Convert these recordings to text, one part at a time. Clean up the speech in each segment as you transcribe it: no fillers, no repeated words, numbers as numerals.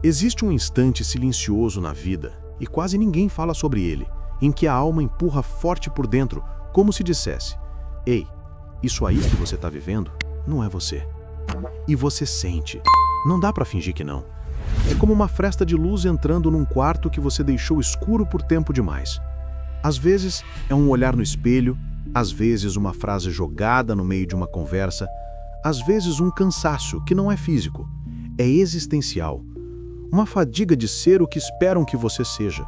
Existe um instante silencioso na vida, e quase ninguém fala sobre ele, em que a alma empurra forte por dentro, como se dissesse: "Ei, isso aí que você está vivendo não é você." E você sente. Não dá para fingir que não. É como uma fresta de luz entrando num quarto que você deixou escuro por tempo demais. Às vezes é um olhar no espelho, às vezes uma frase jogada no meio de uma conversa, às vezes um cansaço que não é físico, é existencial. Uma fadiga de ser o que esperam que você seja.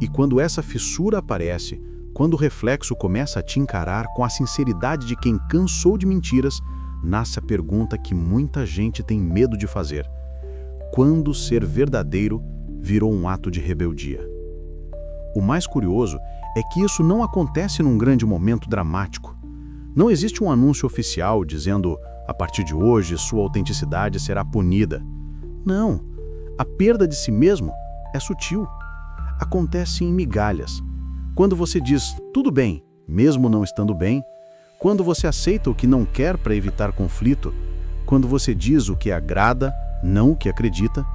E quando essa fissura aparece, quando o reflexo começa a te encarar com a sinceridade de quem cansou de mentiras, nasce a pergunta que muita gente tem medo de fazer: quando ser verdadeiro virou um ato de rebeldia? O mais curioso é que isso não acontece num grande momento dramático. Não existe um anúncio oficial dizendo: a partir de hoje sua autenticidade será punida. Não, a perda de si mesmo é sutil. Acontece em migalhas. Quando você diz tudo bem, mesmo não estando bem, quando você aceita o que não quer para evitar conflito, quando você diz o que agrada, não o que acredita,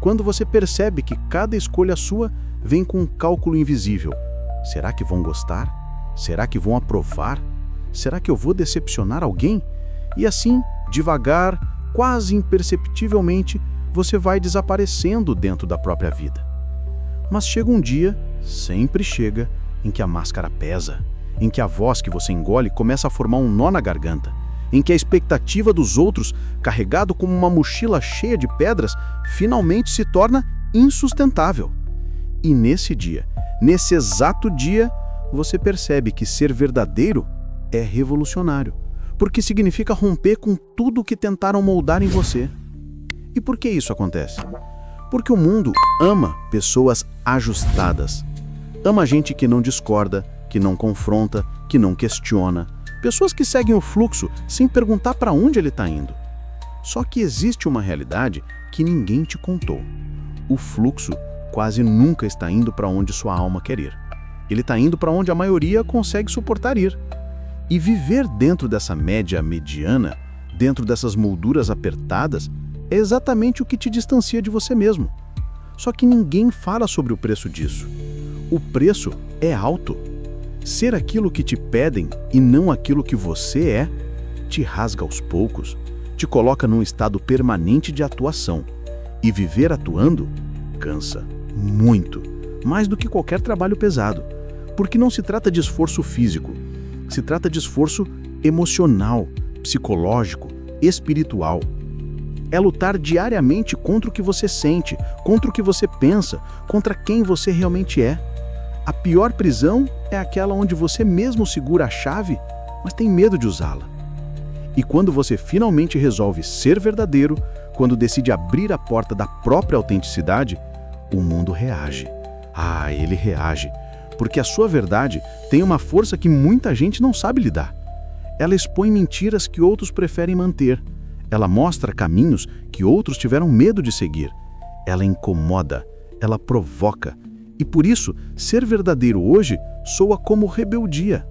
quando você percebe que cada escolha sua vem com um cálculo invisível. Será que vão gostar? Será que vão aprovar? Será que eu vou decepcionar alguém? E assim, devagar, quase imperceptivelmente, você vai desaparecendo dentro da própria vida. Mas chega um dia, sempre chega, em que a máscara pesa, em que a voz que você engole começa a formar um nó na garganta, em que a expectativa dos outros, carregado como uma mochila cheia de pedras, finalmente se torna insustentável. E nesse dia, nesse exato dia, você percebe que ser verdadeiro é revolucionário, porque significa romper com tudo o que tentaram moldar em você. E por que isso acontece? Porque o mundo ama pessoas ajustadas. Ama gente que não discorda, que não confronta, que não questiona. Pessoas que seguem o fluxo sem perguntar para onde ele está indo. Só que existe uma realidade que ninguém te contou. O fluxo quase nunca está indo para onde sua alma quer ir. Ele está indo para onde a maioria consegue suportar ir. E viver dentro dessa média mediana, dentro dessas molduras apertadas, é exatamente o que te distancia de você mesmo. Só que ninguém fala sobre o preço disso. O preço é alto. Ser aquilo que te pedem e não aquilo que você é, te rasga aos poucos, te coloca num estado permanente de atuação. E viver atuando cansa muito, mais do que qualquer trabalho pesado. Porque não se trata de esforço físico, se trata de esforço emocional, psicológico, espiritual. É lutar diariamente contra o que você sente, contra o que você pensa, contra quem você realmente é. A pior prisão é aquela onde você mesmo segura a chave, mas tem medo de usá-la. E quando você finalmente resolve ser verdadeiro, quando decide abrir a porta da própria autenticidade, o mundo reage. Ah, ele reage, porque a sua verdade tem uma força que muita gente não sabe lidar. Ela expõe mentiras que outros preferem manter. Ela mostra caminhos que outros tiveram medo de seguir. Ela incomoda, ela provoca. E por isso, ser verdadeiro hoje soa como rebeldia.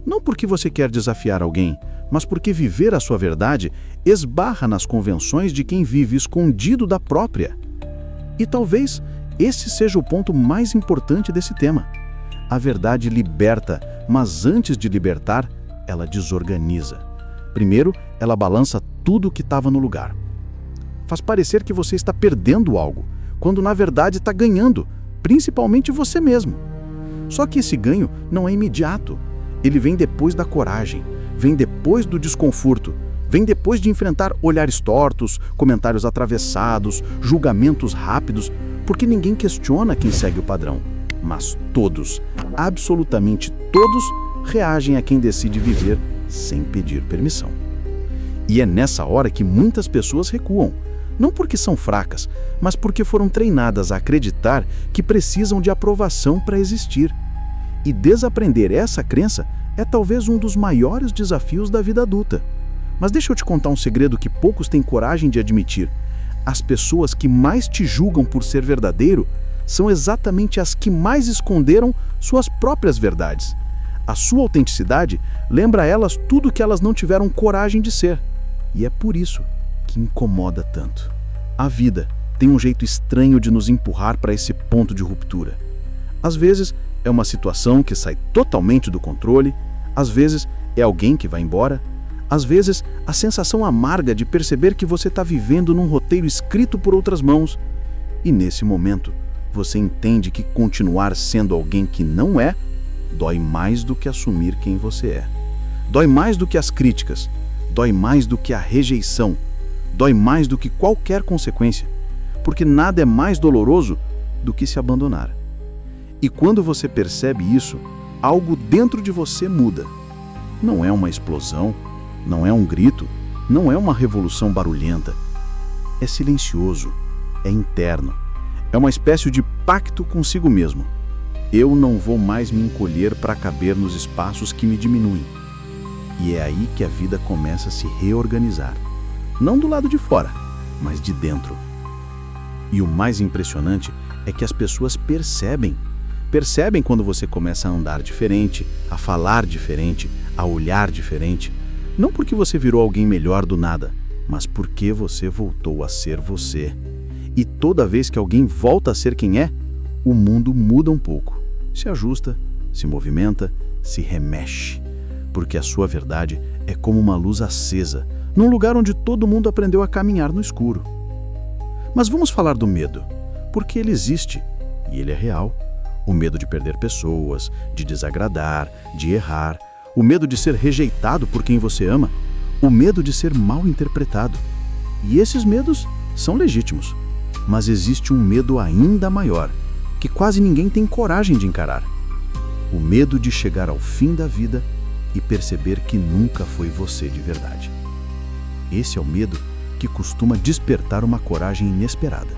Não porque você quer desafiar alguém, mas porque viver a sua verdade esbarra nas convenções de quem vive escondido da própria. E talvez esse seja o ponto mais importante desse tema. A verdade liberta, mas antes de libertar, ela desorganiza. Primeiro, ela balança tudo o que estava no lugar. Faz parecer que você está perdendo algo, quando na verdade está ganhando, principalmente você mesmo. Só que esse ganho não é imediato. Ele vem depois da coragem, vem depois do desconforto, vem depois de enfrentar olhares tortos, comentários atravessados, julgamentos rápidos, porque ninguém questiona quem segue o padrão. Mas todos, absolutamente todos, reagem a quem decide viver sem pedir permissão. E é nessa hora que muitas pessoas recuam, não porque são fracas, mas porque foram treinadas a acreditar que precisam de aprovação para existir. E desaprender essa crença é talvez um dos maiores desafios da vida adulta. Mas deixa eu te contar um segredo que poucos têm coragem de admitir. As pessoas que mais te julgam por ser verdadeiro são exatamente as que mais esconderam suas próprias verdades. A sua autenticidade lembra a elas tudo que elas não tiveram coragem de ser. E é por isso que incomoda tanto. A vida tem um jeito estranho de nos empurrar para esse ponto de ruptura. Às vezes, é uma situação que sai totalmente do controle, às vezes, é alguém que vai embora, às vezes, a sensação amarga de perceber que você está vivendo num roteiro escrito por outras mãos. E nesse momento, você entende que continuar sendo alguém que não é, dói mais do que assumir quem você é. Dói mais do que as críticas, dói mais do que a rejeição, dói mais do que qualquer consequência, porque nada é mais doloroso do que se abandonar. E quando você percebe isso, algo dentro de você muda. Não é uma explosão, não é um grito, não é uma revolução barulhenta. É silencioso, é interno, é uma espécie de pacto consigo mesmo. Eu não vou mais me encolher para caber nos espaços que me diminuem. E é aí que a vida começa a se reorganizar. Não do lado de fora, mas de dentro. E o mais impressionante é que as pessoas percebem. Percebem quando você começa a andar diferente, a falar diferente, a olhar diferente. Não porque você virou alguém melhor do nada, mas porque você voltou a ser você. E toda vez que alguém volta a ser quem é, o mundo muda um pouco. Se ajusta, se movimenta, se remexe. Porque a sua verdade é como uma luz acesa, num lugar onde todo mundo aprendeu a caminhar no escuro. Mas vamos falar do medo, porque ele existe e ele é real. O medo de perder pessoas, de desagradar, de errar, o medo de ser rejeitado por quem você ama, o medo de ser mal interpretado. E esses medos são legítimos, mas existe um medo ainda maior, que quase ninguém tem coragem de encarar. O medo de chegar ao fim da vida e perceber que nunca foi você de verdade. Esse é o medo que costuma despertar uma coragem inesperada.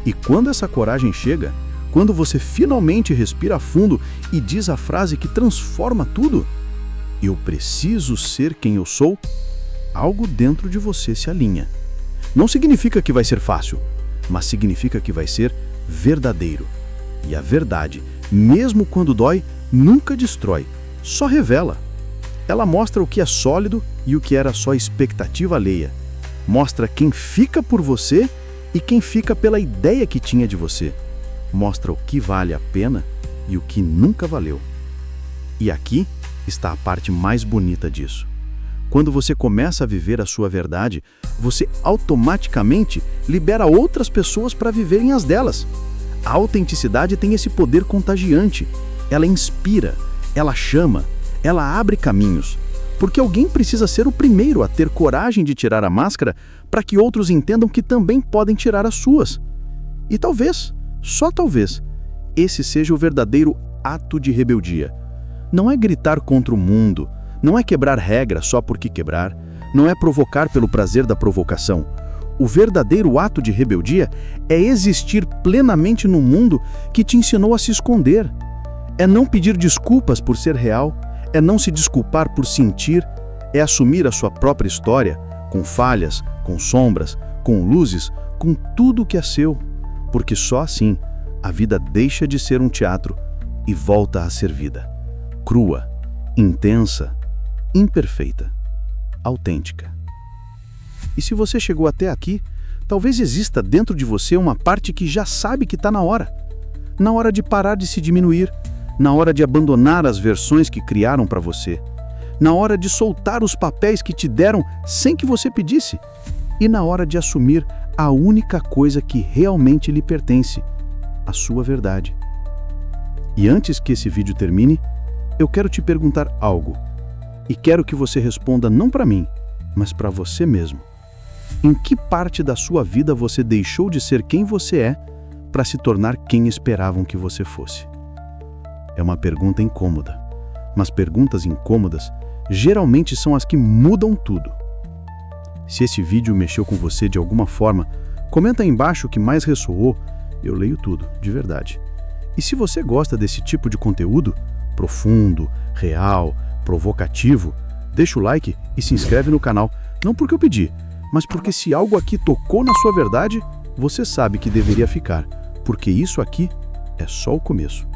E quando essa coragem chega, quando você finalmente respira fundo e diz a frase que transforma tudo, eu preciso ser quem eu sou, algo dentro de você se alinha. Não significa que vai ser fácil, mas significa que vai ser verdadeiro. E a verdade, mesmo quando dói, nunca destrói, só revela. Ela mostra o que é sólido e o que era só expectativa alheia. Mostra quem fica por você e quem fica pela ideia que tinha de você. Mostra o que vale a pena e o que nunca valeu. E aqui está a parte mais bonita disso. Quando você começa a viver a sua verdade, você automaticamente libera outras pessoas para viverem as delas. A autenticidade tem esse poder contagiante. Ela inspira, ela chama, ela abre caminhos. Porque alguém precisa ser o primeiro a ter coragem de tirar a máscara para que outros entendam que também podem tirar as suas. E talvez, só talvez, esse seja o verdadeiro ato de rebeldia. Não é gritar contra o mundo, não é quebrar regra só porque quebrar, não é provocar pelo prazer da provocação. O verdadeiro ato de rebeldia é existir plenamente no mundo que te ensinou a se esconder. É não pedir desculpas por ser real, é não se desculpar por sentir, é assumir a sua própria história, com falhas, com sombras, com luzes, com tudo que é seu. Porque só assim a vida deixa de ser um teatro e volta a ser vida. Crua, intensa, imperfeita, autêntica. E se você chegou até aqui, talvez exista dentro de você uma parte que já sabe que está na hora. Na hora de parar de se diminuir, na hora de abandonar as versões que criaram para você, na hora de soltar os papéis que te deram sem que você pedisse, e na hora de assumir a única coisa que realmente lhe pertence, a sua verdade. E antes que esse vídeo termine, eu quero te perguntar algo, e quero que você responda não para mim, mas para você mesmo. Em que parte da sua vida você deixou de ser quem você é para se tornar quem esperavam que você fosse? É uma pergunta incômoda, mas perguntas incômodas geralmente são as que mudam tudo. Se esse vídeo mexeu com você de alguma forma, comenta aí embaixo o que mais ressoou, eu leio tudo, de verdade. E se você gosta desse tipo de conteúdo, profundo, real, provocativo, deixa o like e se inscreve no canal, não porque eu pedi, mas porque se algo aqui tocou na sua verdade, você sabe que deveria ficar, porque isso aqui é só o começo.